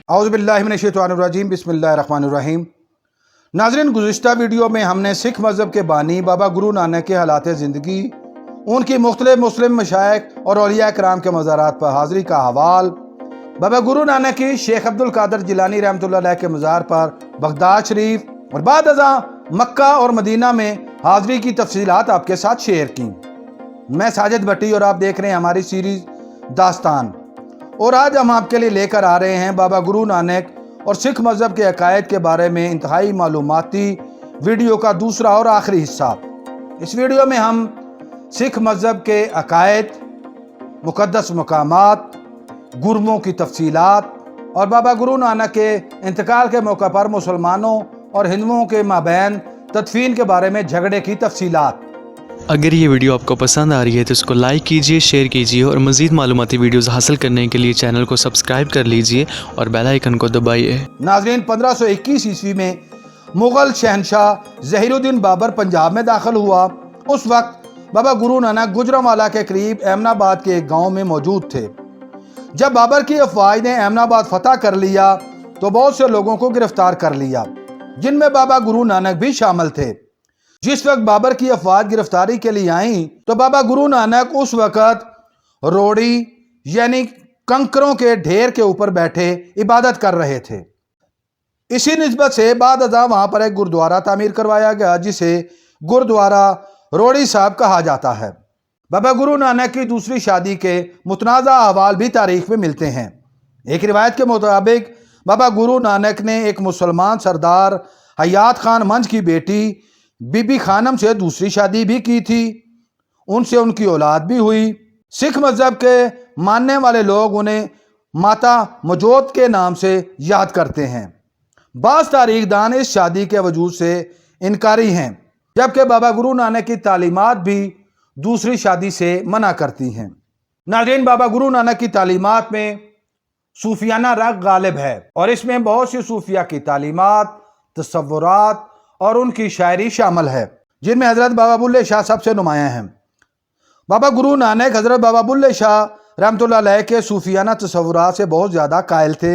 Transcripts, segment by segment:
اعوذ باللہ من الشیطان الرجیم بسم اللہ الرحمن الرحیم۔ ناظرین، گزشتہ ویڈیو میں ہم نے سکھ مذہب کے بانی بابا گرو نانک کے حالات زندگی، ان کی مختلف مسلم مشائخ اور اولیاء کرام کے مزارات پر حاضری کا حوال، بابا گرو نانک کی شیخ عبد القادر جیلانی رحمۃ اللہ علیہ کے مزار پر بغداد شریف اور بعد ازاں مکہ اور مدینہ میں حاضری کی تفصیلات آپ کے ساتھ شیئر کی۔ میں ساجد بھٹی اور آپ دیکھ رہے ہیں ہماری سیریز داستان، اور آج ہم آپ کے لیے لے کر آ رہے ہیں بابا گرو نانک اور سکھ مذہب کے عقائد کے بارے میں انتہائی معلوماتی ویڈیو کا دوسرا اور آخری حصہ۔ اس ویڈیو میں ہم سکھ مذہب کے عقائد، مقدس مقامات، گرموں کی تفصیلات اور بابا گرو نانک کے انتقال کے موقع پر مسلمانوں اور ہندوؤں کے مابین تدفین کے بارے میں جھگڑے کی تفصیلات۔ اگر یہ ویڈیو آپ کو پسند آ رہی ہے تو اس کو لائک کیجئے، شیئر کیجئے اور مزید معلوماتی ویڈیوز حاصل کرنے کے لیے چینل کو سبسکرائب کر لیجئے اور بیل آئیکن کو دبائیے۔ ناظرین، 1521 عیسوی میں مغل شہنشاہ ظہیر الدین بابر پنجاب میں داخل ہوا۔ اس وقت بابا گرو نانک گوجرانوالا کے قریب ایمن آباد کے ایک گاؤں میں موجود تھے۔ جب بابر کی افواج نے ایمن آباد فتح کر لیا تو بہت سے لوگوں کو گرفتار کر لیا، جن میں بابا گرو نانک بھی شامل تھے۔ جس وقت بابر کی افواج گرفتاری کے لیے آئیں تو بابا گرو نانک اس وقت روڑی یعنی کنکروں کے ڈھیر کے اوپر بیٹھے عبادت کر رہے تھے۔ اسی نسبت سے بعد ازاں وہاں پر ایک گردوارہ تعمیر کروایا گیا جسے گردوارہ روڑی صاحب کہا جاتا ہے۔ بابا گرو نانک کی دوسری شادی کے متنازع احوال بھی تاریخ میں ملتے ہیں۔ ایک روایت کے مطابق بابا گرو نانک نے ایک مسلمان سردار حیات خان منج کی بیٹی بی بی خانم سے دوسری شادی بھی کی تھی، ان سے ان کی اولاد بھی ہوئی۔ سکھ مذہب کے ماننے والے لوگ انہیں ماتا مجوت کے نام سے یاد کرتے ہیں۔ بعض تاریخ دان اس شادی کے وجود سے انکاری ہیں، جبکہ بابا گرو نانک کی تعلیمات بھی دوسری شادی سے منع کرتی ہیں۔ ناظرین، بابا گرو نانک کی تعلیمات میں صوفیانہ رنگ غالب ہے اور اس میں بہت سی صوفیہ کی تعلیمات، تصورات اور ان کی شاعری شامل ہے، جن میں حضرت بابا بلے شاہ سب سے نمایاں ہیں۔ بابا گرو نانک حضرت بابا بلے شاہ رحمۃ اللہ علیہ کے صوفیانہ تصورات سے بہت زیادہ قائل تھے۔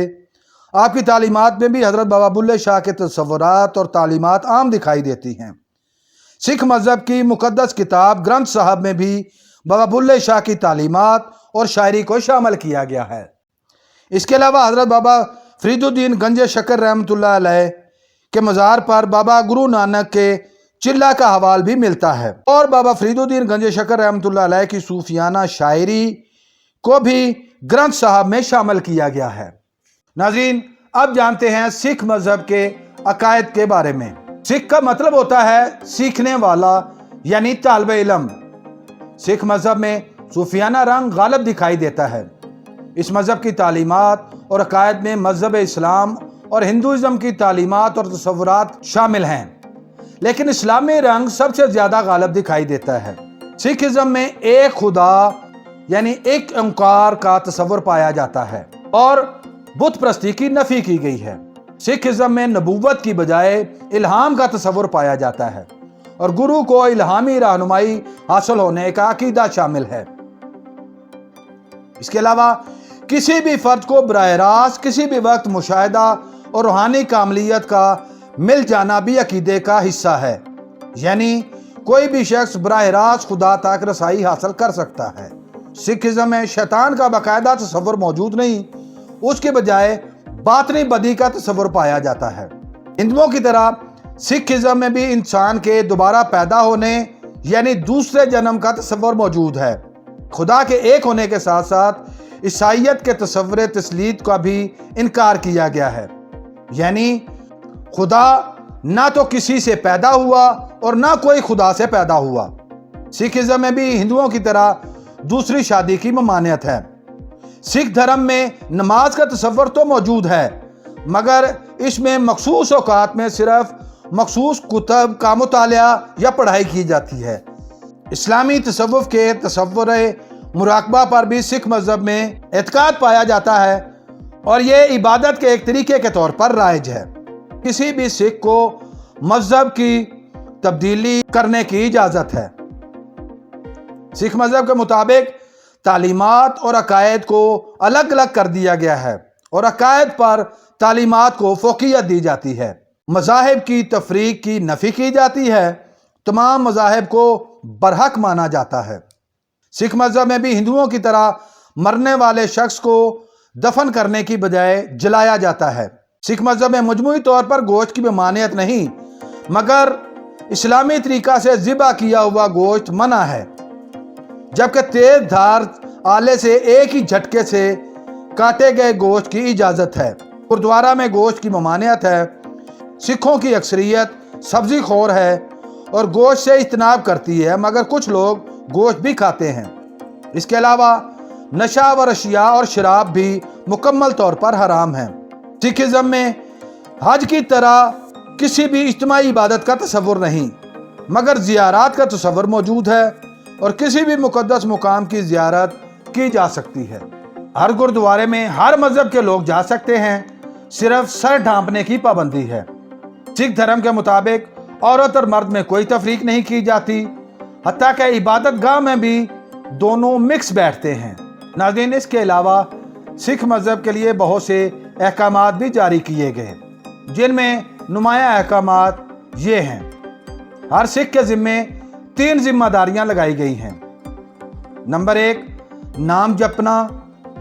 آپ کی تعلیمات میں بھی حضرت بابا بلے شاہ کے تصورات اور تعلیمات عام دکھائی دیتی ہیں۔ سکھ مذہب کی مقدس کتاب گرنتھ صاحب میں بھی بابا بلے شاہ کی تعلیمات اور شاعری کو شامل کیا گیا ہے۔ اس کے علاوہ حضرت بابا فرید الدین گنج شکر رحمۃ اللہ علیہ کے مزار پر بابا گرو نانک کے چلہ کا حوال بھی ملتا ہے، اور بابا فرید الدین گنج شکر رحمۃ اللہ علیہ کی صوفیانہ شاعری کو بھی گرنتھ صاحب میں شامل کیا گیا ہے۔ ناظرین، اب جانتے ہیں سکھ مذہب کے عقائد کے بارے میں۔ سکھ کا مطلب ہوتا ہے سیکھنے والا یعنی طالب علم۔ سکھ مذہب میں صوفیانہ رنگ غالب دکھائی دیتا ہے۔ اس مذہب کی تعلیمات اور عقائد میں مذہب اسلام اور ہندوازم کی تعلیمات اور تصورات شامل ہیں، لیکن اسلامی رنگ سب سے زیادہ غالب دکھائی دیتا ہے۔ سکھ ازم میں ایک خدا یعنی ایک اومکار کا تصور پایا جاتا ہے اور بت پرستی کی نفی کی گئی ہے۔ سکھ ازم میں نبوت کی بجائے الہام کا تصور پایا جاتا ہے اور گرو کو الہامی رہنمائی حاصل ہونے کا عقیدہ شامل ہے۔ اس کے علاوہ کسی بھی فرد کو براہ راست کسی بھی وقت مشاہدہ اور روحانی کاملیت کا مل جانا بھی عقیدے کا حصہ ہے، یعنی کوئی بھی شخص براہ راست خدا تک رسائی حاصل کر سکتا ہے۔ سکھ ازم میں شیطان کا باقاعدہ تصور موجود نہیں، اس کے بجائے باطنی بدی کا تصور پایا جاتا ہے۔ ہندوؤں کی طرح سکھ ازم میں بھی انسان کے دوبارہ پیدا ہونے یعنی دوسرے جنم کا تصور موجود ہے۔ خدا کے ایک ہونے کے ساتھ ساتھ عیسائیت کے تصور تثلیث کا بھی انکار کیا گیا ہے، یعنی خدا نہ تو کسی سے پیدا ہوا اور نہ کوئی خدا سے پیدا ہوا۔ سکھ ازم میں بھی ہندوؤں کی طرح دوسری شادی کی ممانعت ہے۔ سکھ دھرم میں نماز کا تصور تو موجود ہے، مگر اس میں مخصوص اوقات میں صرف مخصوص کتب کا مطالعہ یا پڑھائی کی جاتی ہے۔ اسلامی تصوف کے تصور مراقبہ پر بھی سکھ مذہب میں اعتقاد پایا جاتا ہے اور یہ عبادت کے ایک طریقے کے طور پر رائج ہے۔ کسی بھی سکھ کو مذہب کی تبدیلی کرنے کی اجازت ہے۔ سکھ مذہب کے مطابق تعلیمات اور عقائد کو الگ الگ کر دیا گیا ہے اور عقائد پر تعلیمات کو فوقیت دی جاتی ہے۔ مذاہب کی تفریق کی نفی کی جاتی ہے، تمام مذاہب کو برحق مانا جاتا ہے۔ سکھ مذہب میں بھی ہندوؤں کی طرح مرنے والے شخص کو دفن کرنے کی بجائے جلایا جاتا ہے۔ سکھ مذہب میں مجموعی طور پر گوشت کی ممانعت نہیں، مگر اسلامی طریقہ سے ذبح کیا ہوا گوشت منع ہے، جبکہ تیز دھار آلے سے ایک ہی جھٹکے سے کاٹے گئے گوشت کی اجازت ہے۔ گردوارہ میں گوشت کی ممانعت ہے۔ سکھوں کی اکثریت سبزی خور ہے اور گوشت سے اجتناب کرتی ہے، مگر کچھ لوگ گوشت بھی کھاتے ہیں۔ اس کے علاوہ نشہ و اشیاء اور شراب بھی مکمل طور پر حرام ہیں۔ سکھزم میں حج کی طرح کسی بھی اجتماعی عبادت کا تصور نہیں، مگر زیارات کا تصور موجود ہے اور کسی بھی مقدس مقام کی زیارت کی جا سکتی ہے۔ ہر گردوارے میں ہر مذہب کے لوگ جا سکتے ہیں، صرف سر ڈھانپنے کی پابندی ہے۔ سکھ دھرم کے مطابق عورت اور مرد میں کوئی تفریق نہیں کی جاتی، حتیٰ کہ عبادت گاہ میں بھی دونوں مکس بیٹھتے ہیں۔ ناظرین، اس کے علاوہ سکھ مذہب کے لیے بہت سے احکامات بھی جاری کیے گئے، جن میں نمایاں احکامات یہ ہیں۔ ہر سکھ کے ذمے 3 ذمہ داریاں لگائی گئی ہیں۔ نمبر 1، نام جپنا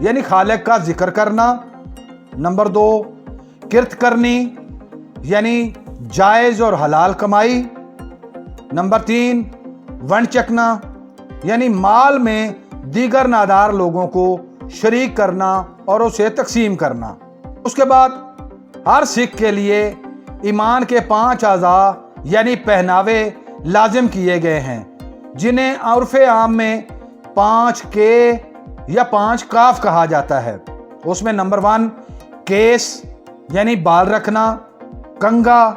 یعنی خالق کا ذکر کرنا۔ نمبر 2، کرت کرنی یعنی جائز اور حلال کمائی۔ نمبر 3، ونڈ چکنا یعنی مال میں دیگر نادار لوگوں کو شریک کرنا اور اسے تقسیم کرنا۔ اس کے بعد ہر سکھ کے لیے ایمان کے 5 اعضاء یعنی پہناوے لازم کیے گئے ہیں، جنہیں عرف عام میں 5 کے یا 5 کاف کہا جاتا ہے۔ اس میں نمبر 1، کیس یعنی بال رکھنا۔ کنگا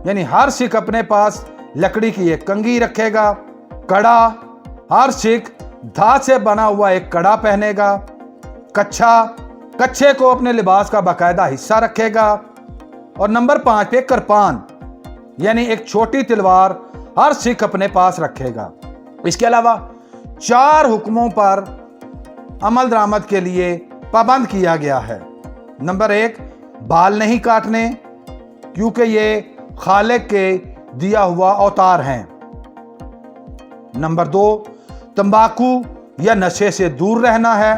یعنی ہر سکھ اپنے پاس لکڑی کی ایک کنگھی رکھے گا۔ کڑا، ہر سکھ دھات سے بنا ہوا ایک کڑا پہنے گا۔ کچھا، کچھے کو اپنے لباس کا باقاعدہ حصہ رکھے گا۔ اور نمبر 5 پہ کرپان یعنی ایک چھوٹی تلوار ہر سکھ اپنے پاس رکھے گا۔ اس کے علاوہ 4 حکموں پر عمل درآمد کے لیے پابند کیا گیا ہے۔ نمبر 1، بال نہیں کاٹنے، کیونکہ یہ خالق کے دیا ہوا اوتار ہیں۔ نمبر 2، تمباکو یا نشے سے دور رہنا ہے۔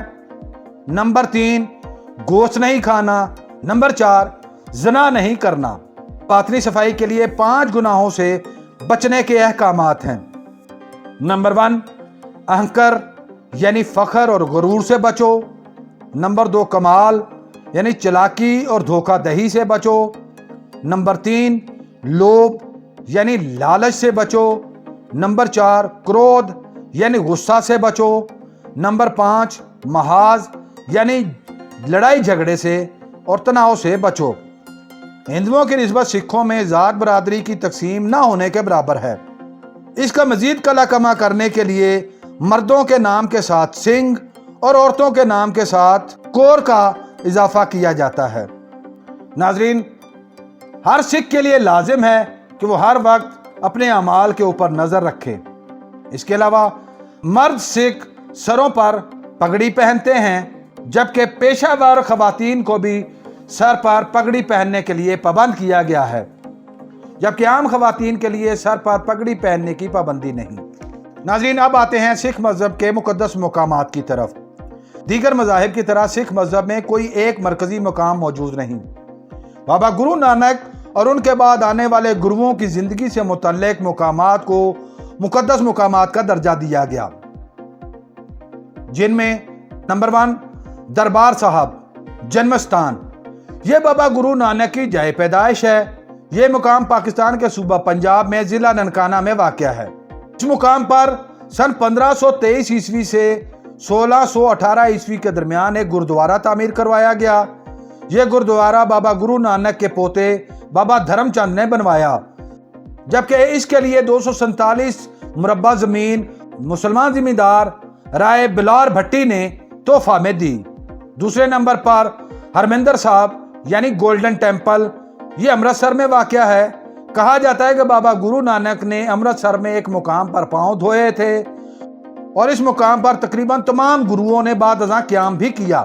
نمبر 3، گوشت نہیں کھانا۔ نمبر 4، زنا نہیں کرنا۔ باطنی صفائی کے لیے 5 گناہوں سے بچنے کے احکامات ہیں۔ نمبر 1، اہنکر یعنی فخر اور غرور سے بچو۔ نمبر 2، کمال یعنی چلاکی اور دھوکہ دہی سے بچو۔ نمبر 3، لوبھ یعنی لالچ سے بچو۔ نمبر 4، کرودھ یعنی غصہ سے بچو۔ نمبر 5، محاذ یعنی لڑائی جھگڑے سے اور تناؤ سے بچو۔ ہندوؤں کی نسبت سکھوں میں ذات برادری کی تقسیم نہ ہونے کے برابر ہے۔ اس کا مزید کلا کما کرنے کے لیے مردوں کے نام کے ساتھ سنگھ اور عورتوں کے نام کے ساتھ کور کا اضافہ کیا جاتا ہے۔ ناظرین، ہر سکھ کے لیے لازم ہے کہ وہ ہر وقت اپنے اعمال کے اوپر نظر رکھے۔ اس کے علاوہ مرد سکھ سروں پر پگڑی پہنتے ہیں، جبکہ پیشہ ور خواتین کو بھی سر پر پگڑی پہننے کے لیے پابند کیا گیا ہے، جبکہ عام خواتین کے لیے سر پر پگڑی پہننے کی پابندی نہیں۔ ناظرین، اب آتے ہیں سکھ مذہب کے مقدس مقامات کی طرف۔ دیگر مذاہب کی طرح سکھ مذہب میں کوئی ایک مرکزی مقام موجود نہیں۔ بابا گرو نانک اور ان کے بعد آنے والے گروؤں کی زندگی سے متعلق مقامات کو مقدس مقامات کا درجہ دیا گیا، جن میں نمبر 1، دربار صاحب جنمستان۔ یہ بابا گرو نانک کی جائے پیدائش ہے۔ یہ مقام پاکستان کے صوبہ پنجاب میں ضلع ننکانہ میں واقع ہے۔ اس مقام پر سن 1523 عیسوی سے 1618 عیسوی کے درمیان ایک گردوارہ تعمیر کروایا گیا۔ یہ گردوارہ بابا گرو نانک کے پوتے بابا دھرم چند نے بنوایا، جبکہ اس کے لیے 247 مربع زمین مسلمان زمیندار رائے بلار بھٹی نے تحفہ میں دی۔ دوسرے نمبر پر ہرمندر صاحب یعنی گولڈن ٹیمپل، یہ امرتسر میں واقع ہے۔ کہا جاتا ہے کہ بابا گرو نانک نے امرتسر میں ایک مقام پر پاؤں دھوئے تھے اور اس مقام پر تقریباً تمام گروؤں نے بعد ازاں قیام بھی کیا۔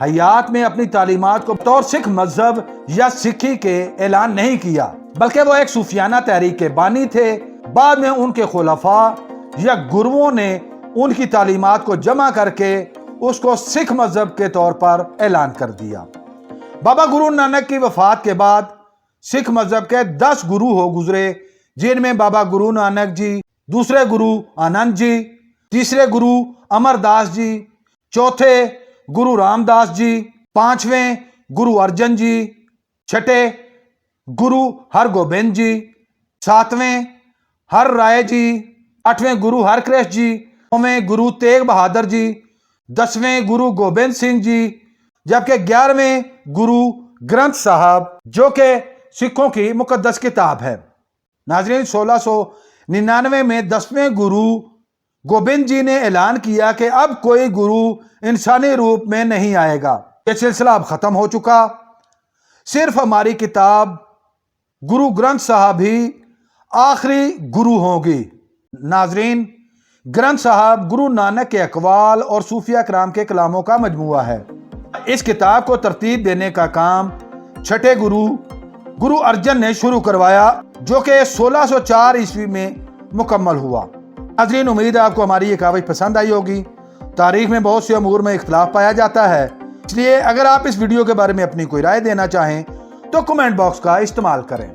حیات میں اپنی تعلیمات کو بطور سکھ مذہب یا سکھی کے اعلان نہیں کیا، بلکہ وہ ایک صوفیانہ تحریک کے بانی تھے۔ بعد میں ان کے خلفاء یا گروؤں نے ان کی تعلیمات کو جمع کر کے اس کو سکھ مذہب کے طور پر اعلان کر دیا۔ بابا گرو نانک کی وفات کے بعد سکھ مذہب کے 10 گرو ہو گزرے، جن میں بابا گرو نانک جی، دوسرے گرو آنند جی، تیسرے گرو امر داس جی، چوتھے گرو رام داس جی، پانچویں گرو ارجن جی، چھٹے گرو ہر گوبند جی، ساتویں ہر رائے جی، آٹھویں گرو ہر کرش جی، نویں گرو تیغ بہادر جی، 10ویں گرو گوبند سنگھ جی، جبکہ 11ویں گرو گرنتھ صاحب، جو کہ سکھوں کی مقدس کتاب ہے۔ ناظرین، 1699 میں 10ویں گرو گوبند جی نے اعلان کیا کہ اب کوئی گرو انسانی روپ میں نہیں آئے گا، یہ سلسلہ اب ختم ہو چکا، صرف ہماری کتاب گرو گرنتھ صاحب ہی آخری گرو ہوگی۔ ناظرین، گرنتھ صاحب گرو نانک کے اقوال اور صوفیہ کرام کے کلاموں کا مجموعہ ہے۔ اس کتاب کو ترتیب دینے کا کام چھٹے گرو ارجن نے شروع کروایا، جو کہ 1604 عیسوی میں مکمل ہوا۔ ناظرین، امید ہے آپ کو ہماری یہ کاوش پسند آئی ہوگی۔ تاریخ میں بہت سے امور میں اختلاف پایا جاتا ہے، اس لیے اگر آپ اس ویڈیو کے بارے میں اپنی کوئی رائے دینا چاہیں تو کمنٹ باکس کا استعمال کریں۔